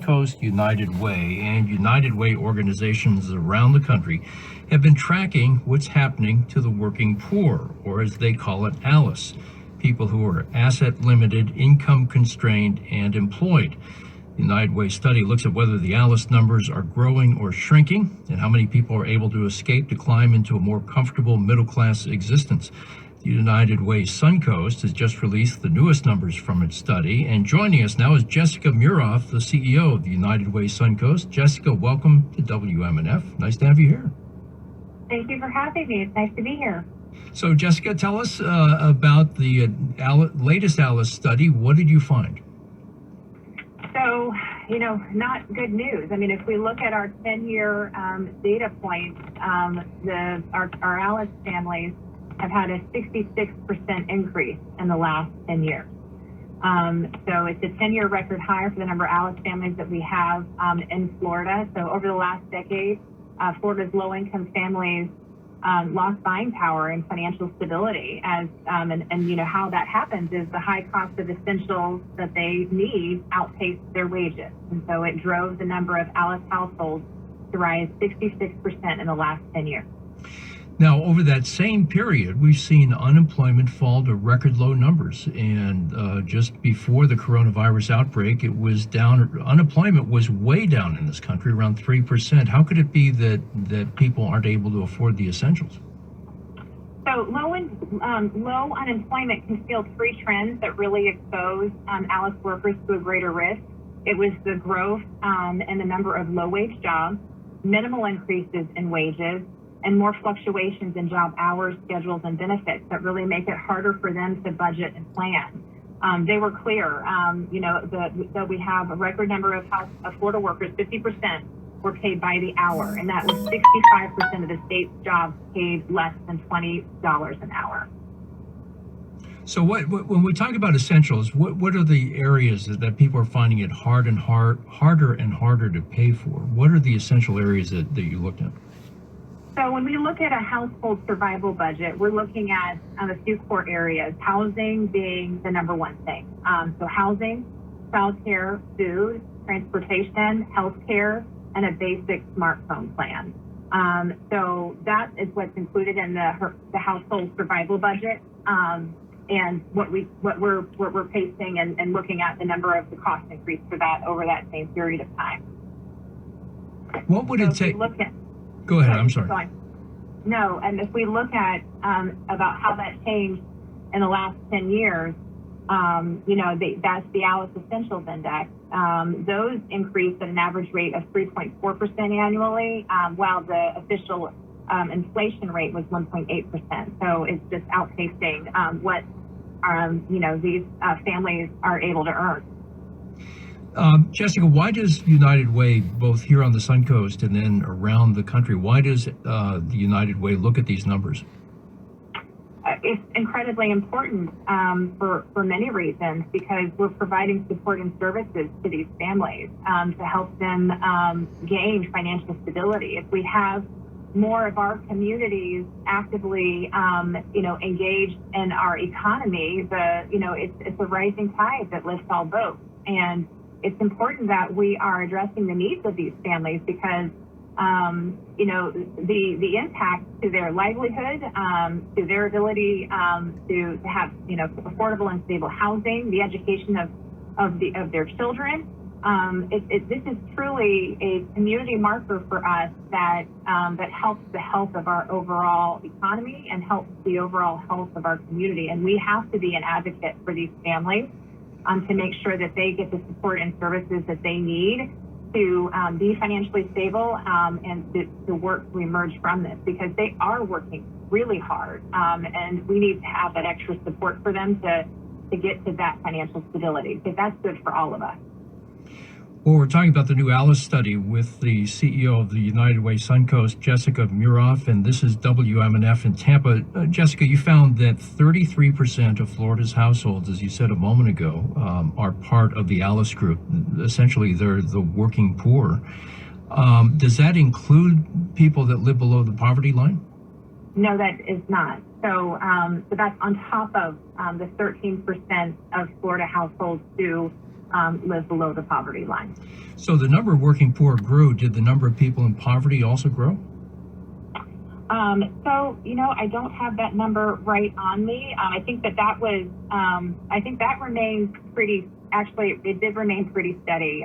Suncoast United Way and United Way organizations around the country have been tracking what's happening to the working poor, or as they call it, ALICE, people who are asset limited, income constrained, and employed. The United Way study looks at whether the ALICE numbers are growing or shrinking and how many people are able to escape to climb into a more comfortable middle-class existence. The United Way Suncoast has just released the newest numbers from its study, and joining us now is Jessica Muroff, the CEO of the United Way Suncoast. Jessica, welcome to WMNF. Nice to have you here. Thank you for having me. It's nice to be here. So, Jessica, tell us about the latest ALICE study. What did you find? So, not good news. I mean, if we look at our 10-year data points, our ALICE families have had a 66% increase in the last 10 years. So it's a 10-year record high for the number of ALICE families that we have in Florida. So over the last decade, Florida's low-income families lost buying power and financial stability. And how that happens is the high cost of essentials that they need outpace their wages. And so it drove the number of ALICE households to rise 66% in the last 10 years. Now, over that same period, we've seen unemployment fall to record low numbers. And just before the coronavirus outbreak, it was down. Unemployment was way down in this country, around 3%. How could it be that people aren't able to afford the essentials? So low unemployment can fuel three trends that really expose ALICE workers to a greater risk. It was the growth in the number of low-wage jobs, minimal increases in wages, and more fluctuations in job hours, schedules, and benefits that really make it harder for them to budget and plan. They were clear, that we have a record number of Florida workers, 50% were paid by the hour, and that was 65% of the state's jobs paid less than $20 an hour. So when we talk about essentials, what are the areas that people are finding it harder and harder to pay for? What are the essential areas that you looked at? So when we look at a household survival budget, we're looking at a few core areas, housing being the number one thing. So housing, childcare, food, transportation, healthcare, and a basic smartphone plan. So that is what's included in the household survival budget, and what we're facing and looking at the number of the cost increase for that over that same period of time. What would it take? Go ahead, I'm sorry. No, and if we look at about how that changed in the last 10 years, that's the ALICE Essentials Index. Those increased at an average rate of 3.4% annually, while the official inflation rate was 1.8%. So it's just outpacing what these families are able to earn. Jessica, why does United Way, both here on the Suncoast and then around the country, why does the United Way look at these numbers? It's incredibly important for many reasons, because we're providing support and services to these families to help them gain financial stability. If we have more of our communities actively, engaged in our economy, it's a rising tide that lifts all boats. And it's important that we are addressing the needs of these families, because the impact to their livelihood, to their ability to have affordable and stable housing, the education of their children. This is truly a community marker for us that helps the health of our overall economy and helps the overall health of our community. And we have to be an advocate for these families to make sure that they get the support and services that they need to be financially stable and to work to emerge from this, because they are working really hard, and we need to have that extra support for them to get to that financial stability, because that's good for all of us. Well, we're talking about the new ALICE study with the CEO of the United Way Suncoast, Jessica Muroff, and this is WMNF in Tampa. Jessica, you found that 33% of Florida's households, as you said a moment ago, are part of the ALICE group. Essentially, they're the working poor. Does that include people that live below the poverty line? No, that is not. So that's on top of the 13% of Florida households who live below the poverty line. So the number of working poor grew. Did the number of people in poverty also grow? So, I don't have that number right on me. I think that was, I think that remains it did remain pretty steady.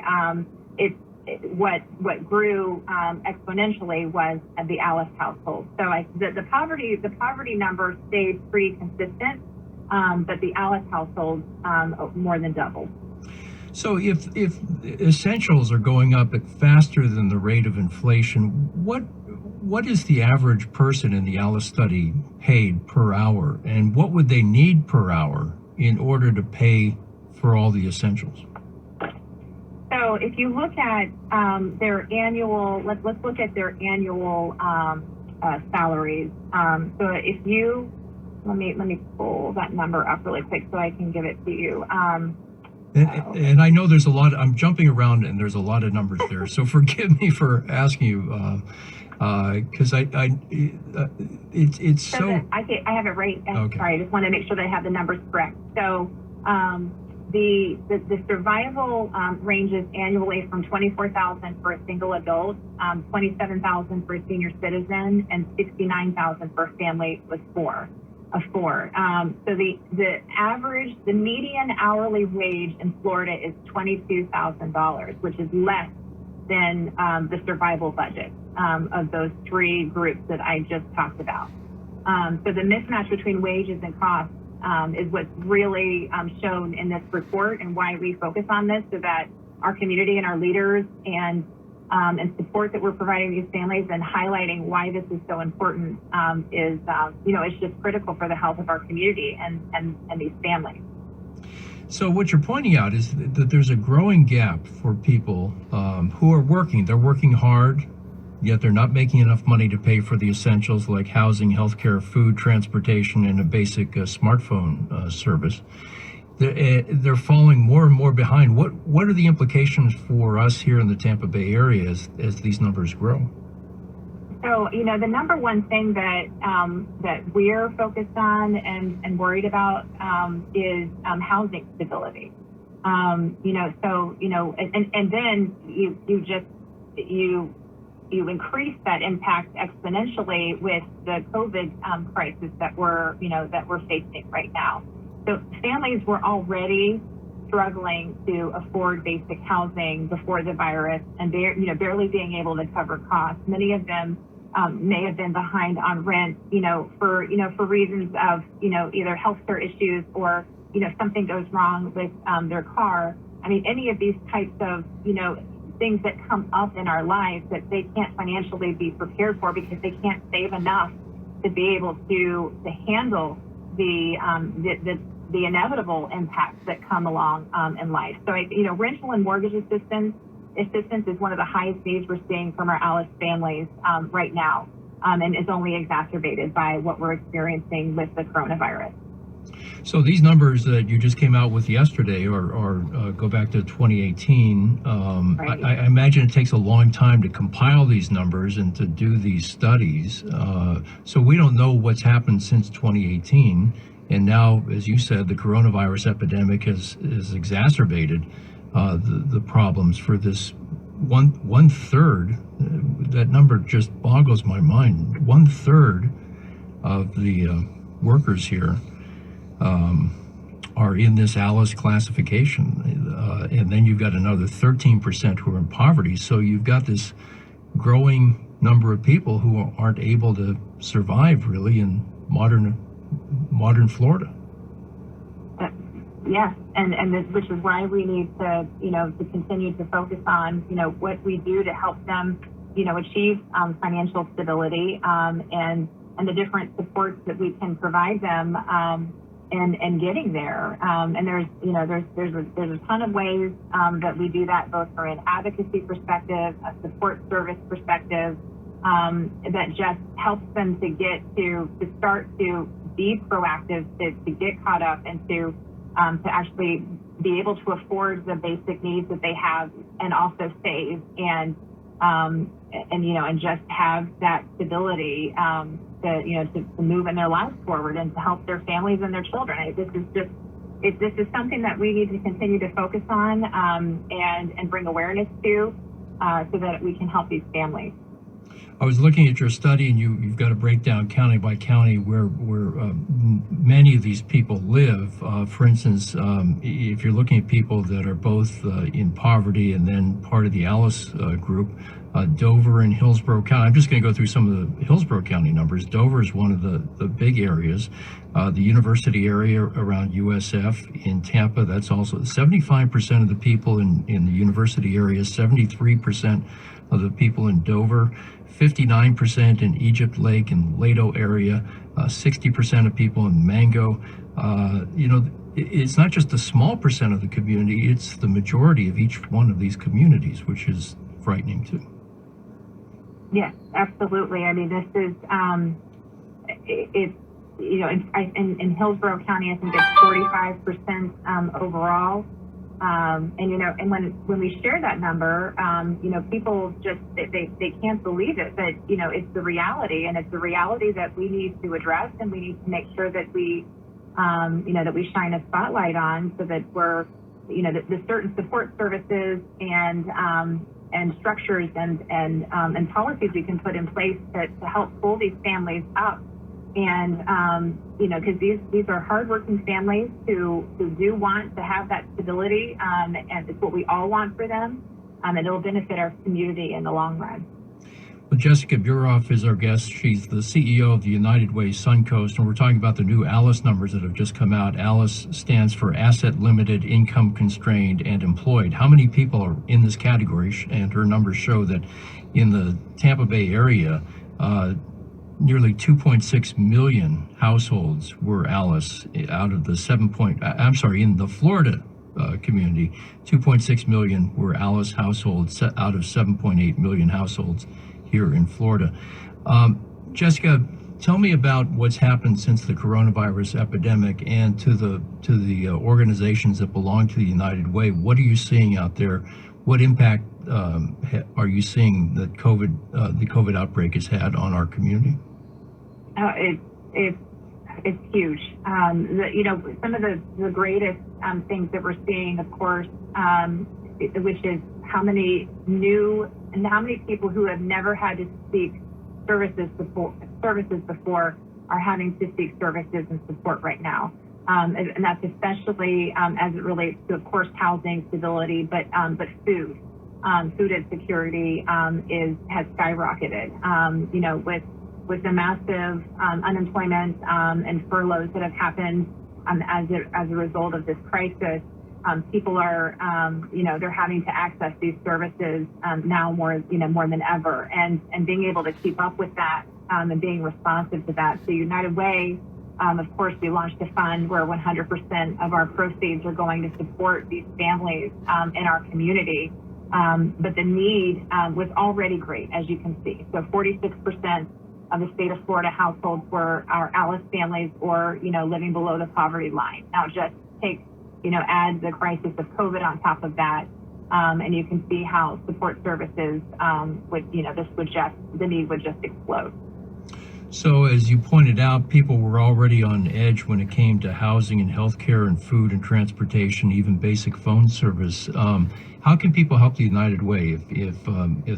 What grew exponentially was the Alice household. So the poverty number stayed pretty consistent, but the Alice household more than doubled. So if essentials are going up at faster than the rate of inflation, what is the average person in the Alice study paid per hour, and what would they need per hour in order to pay for all the essentials? So if you look at their annual, let's look at their annual salaries. So if you let me pull that number up really quick so I can give it to you. And I know there's a lot. I'm jumping around, and there's a lot of numbers there. So forgive me for asking you, because it's so. I have it right. Okay. Sorry, I just want to make sure that I have the numbers correct. So the survival ranges annually from $24,000 for a single adult, $27,000 for a senior citizen, and $69,000 for a family with four. So the median hourly wage in Florida is $22,000, which is less than the survival budget of those three groups that I just talked about. So the mismatch between wages and costs is what's really shown in this report, and why we focus on this, so that our community and our leaders and support that we're providing these families and highlighting why this is so important is it's just critical for the health of our community and these families. So what you're pointing out is that there's a growing gap for people who are working. They're working hard, yet they're not making enough money to pay for the essentials like housing, healthcare, food, transportation, and a basic smartphone service. They're falling more and more behind. What are the implications for us here in the Tampa Bay area as these numbers grow? So, the number one thing that we're focused on and worried about is housing stability. And then you increase that impact exponentially with the COVID crisis that we're facing right now. So families were already struggling to afford basic housing before the virus, and they're barely being able to cover costs. Many of them may have been behind on rent, for reasons of either healthcare issues, or something goes wrong with their car. I mean, any of these types of things that come up in our lives that they can't financially be prepared for, because they can't save enough to be able to handle the inevitable impacts that come along in life. So, rental and mortgage assistance is one of the highest needs we're seeing from our Alice families right now, and is only exacerbated by what we're experiencing with the coronavirus. So these numbers that you just came out with yesterday, or go back to 2018, Right. I imagine it takes a long time to compile these numbers and to do these studies. So we don't know what's happened since 2018. And now, as you said, the coronavirus epidemic has exacerbated the problems for this one third. That number just boggles my mind. 1/3 of the workers here are in this Alice classification, and then you've got another 13% who are in poverty. So you've got this growing number of people who aren't able to survive really in modern Florida. Yes, which is why we need to continue to focus on what we do to help them achieve financial stability, and the different supports that we can provide them and getting there. And there's a ton of ways that we do that, both from an advocacy perspective, a support service perspective, that just helps them to start to be proactive, to get caught up, and to actually be able to afford the basic needs that they have, and also save and just have that stability to move in their lives forward, and to help their families and their children. this is something that we need to continue to focus on and bring awareness to so that we can help these families. I was looking at your study, and you've got a breakdown county by county where many of these people live. For instance, if you're looking at people that are both in poverty and then part of the Alice group, Dover and Hillsborough County. I'm just going to go through some of the Hillsborough County numbers. Dover is one of the big areas. The university area around USF in Tampa, that's also 75% of the people in the university area, 73% of the people in Dover, 59% in Egypt Lake and Lato area, 60% of people in Mango. It's not just a small percent of the community, it's the majority of each one of these communities, which is frightening too. Yes, absolutely. I mean, this is, in Hillsborough County, I think it's 45% overall. And when we share that number, people just, they can't believe it, but, it's the reality, and it's the reality that we need to address, and we need to make sure that we, that we shine a spotlight on, so that we're, the certain support services and structures and policies we can put in place to help pull these families up. And, because these are hardworking families who do want to have that stability, and it's what we all want for them, and it'll benefit our community in the long run. Well, Jessica Buroff is our guest. She's the CEO of the United Way Suncoast, and we're talking about the new ALICE numbers that have just come out. ALICE stands for Asset Limited, Income Constrained, and Employed. How many people are in this category? And her numbers show that in the Tampa Bay area, nearly 2.6 million households were ALICE out of the in the Florida community, 2.6 million were ALICE households out of 7.8 million households here in Florida. Jessica, tell me about what's happened since the coronavirus epidemic, and to the organizations that belong to the United Way. What are you seeing out there? What impact are you seeing that the COVID outbreak has had on our community? It's huge. Some of the greatest things that we're seeing, of course, which is how many people who have never had to seek services before are having to seek services and support right now. And that's especially as it relates to, of course, housing, stability, but food. Food insecurity has skyrocketed. With the massive unemployment and furloughs that have happened as a result of this crisis, people are, they're having to access these services now more than ever, and being able to keep up with that and being responsive to that. So United Way, of course, we launched a fund where 100% of our proceeds are going to support these families in our community. But the need was already great, as you can see. So 46% of the state of Florida households are ALICE families or, living below the poverty line. Now just add the crisis of COVID on top of that, and you can see how support services the need would just explode. So as you pointed out, people were already on edge when it came to housing and healthcare and food and transportation, even basic phone service. How can people help the United Way if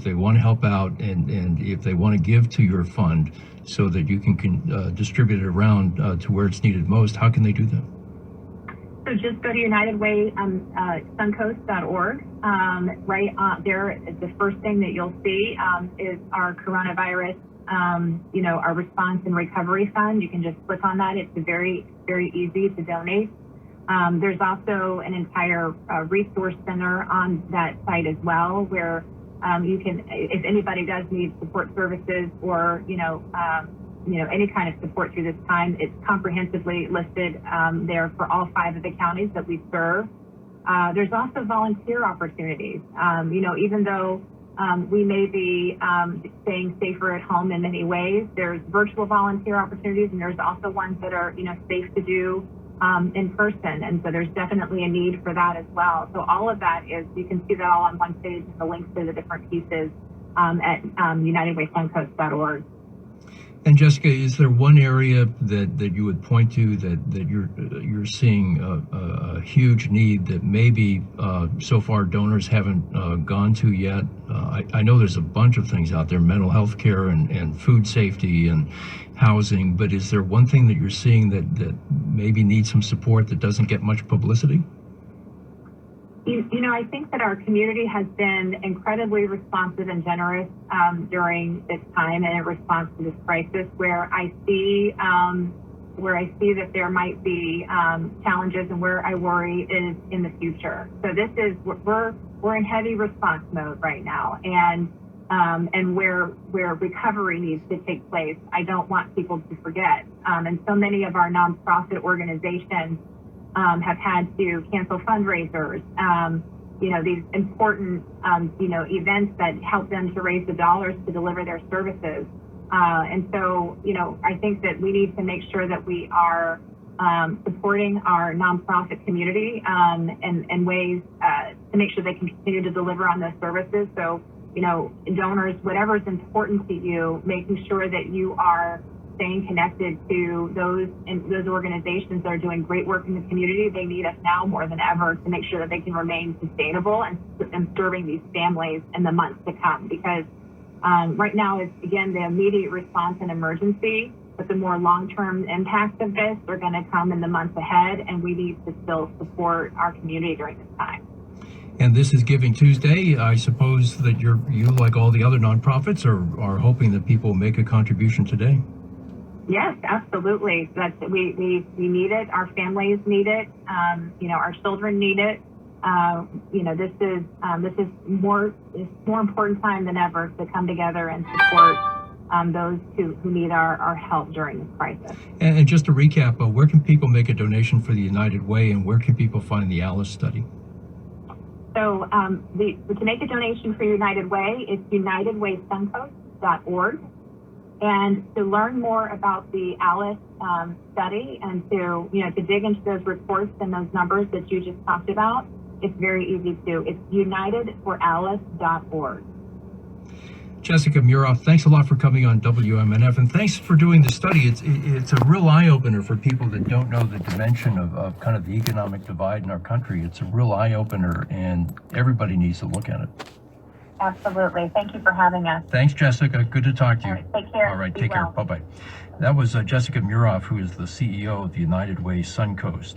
they want to help out and if they want to give to your fund so that you can distribute it around to where it's needed most? How can they do that? So just go to UnitedWaySuncoast.org. Right there, the first thing that you'll see is our coronavirus, our response and recovery fund. You can just click on that. It's very, very easy to donate. There's also an entire resource center on that site as well, where you can, if anybody does need support services or any kind of support through this time, it's comprehensively listed there for all 5 of the counties that we serve. There's also volunteer opportunities. Even though we may be staying safer at home in many ways, there's virtual volunteer opportunities, and there's also ones that are safe to do in person, and so there's definitely a need for that as well. So all of that you can see that all on one page, and the links to the different pieces at UnitedWaySuncoast.org. And Jessica, is there one area that you would point to that you're seeing a huge need that maybe so far donors haven't gone to yet? I know there's a bunch of things out there, mental health care and food safety and housing, but is there one thing that you're seeing that maybe needs some support that doesn't get much publicity? You know, I think that our community has been incredibly responsive and generous during this time and in response to this crisis. Where I see that there might be challenges, and where I worry is in the future. So this is we're in heavy response mode right now, and where recovery needs to take place. I don't want people to forget, and so many of our nonprofit organizations have had to cancel fundraisers, these important, events that help them to raise the dollars to deliver their services. And so, I think that we need to make sure that we are supporting our nonprofit community in ways to make sure they can continue to deliver on those services. So, donors, whatever is important to you, making sure that you are staying connected to those organizations that are doing great work in the community. They need us now more than ever to make sure that they can remain sustainable and serving these families in the months to come. Because right now is, again, the immediate response and emergency, but the more long-term impacts of this are going to come in the months ahead, and we need to still support our community during this time. And this is Giving Tuesday. I suppose that you, like all the other nonprofits, are hoping that people make a contribution today. Yes, absolutely. We need it. Our families need it. Our children need it. This is more important time than ever to come together and support those who need our help during this crisis. And just to recap, where can people make a donation for the United Way, and where can people find the ALICE study? So to make a donation for United Way, it's unitedwaysuncoast.org. And to learn more about the ALICE study and to dig into those reports and those numbers that you just talked about, it's very easy to. It's unitedforalice.org. Jessica Muroff, thanks a lot for coming on WMNF, and thanks for doing the study. It's a real eye-opener for people that don't know the dimension of kind of the economic divide in our country. It's a real eye-opener, and everybody needs to look at it. Absolutely. Thank you for having us. Thanks, Jessica. Good to talk to you. All right, take care. All right, Be take care. well. Bye-bye. That was Jessica Muroff, who is the CEO of the United Way Suncoast.